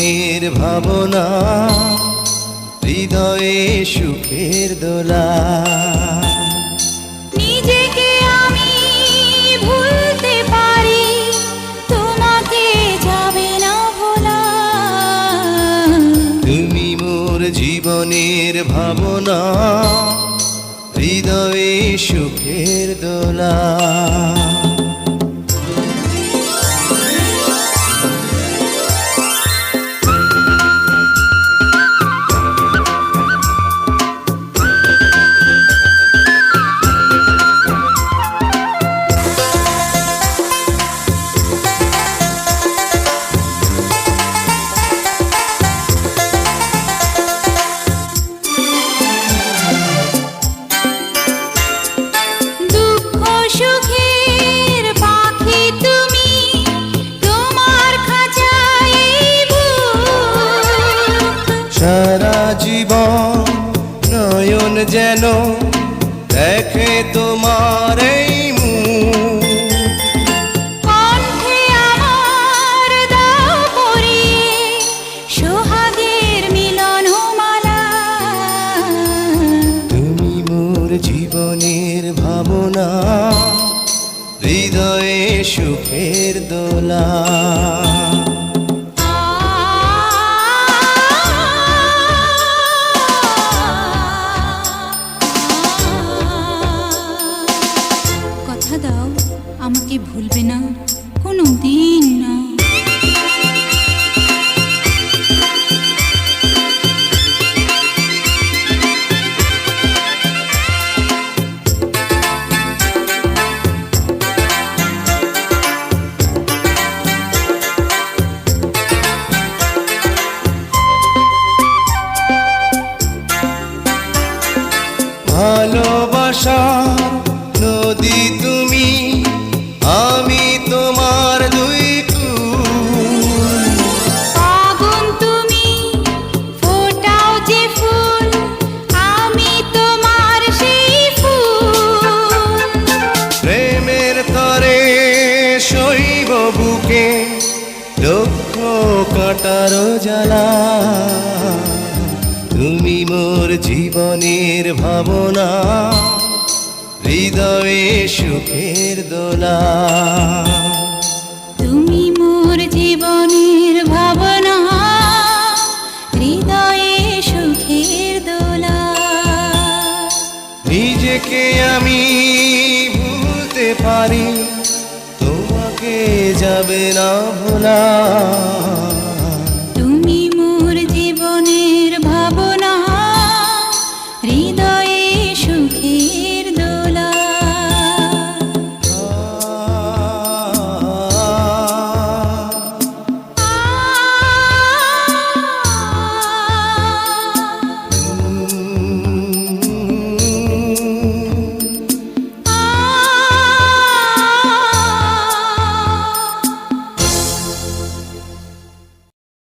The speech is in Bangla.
জীবনের ভাবনা, হৃদয়ে সুখের দোলা। নিজেকে আমি ভুলতে পারি, তোমাকে যাবে না ভোলা। তুমি মোর জীবনের ভাবনা, হৃদয়ে সুখের দোলা। সারা জীবন নয়ন যেন দেখে তোমার এই মুখ। কণ্ঠে আমার দাও পরিয়ে সোহাগের মিলনমালা। তুমি মোর জীবনের ভাবনা, হৃদয়ে সুখের দোলা। কথা দাও আমাকে ভুলবে না কোনো দিন না। ভালোবাসা নদী তুমি, আমি তোমার দুই কুল। আগুন তুমি, ফোটাও যে ফুল, আমি তোমার সেই ফুল। প্রেমের তরে শৈব বুকে লক্ষ কাটার জ্বালা। তুমি মোর জীবনের ভাবনা, হৃদয়ে সুখের দোলা। তুমি মোর জীবনের ভাবনা, হৃদয়ে সুখের দোলা। নিজেকে আমি ভুলতে পারি, তোমাকে যাবে না ভোলা।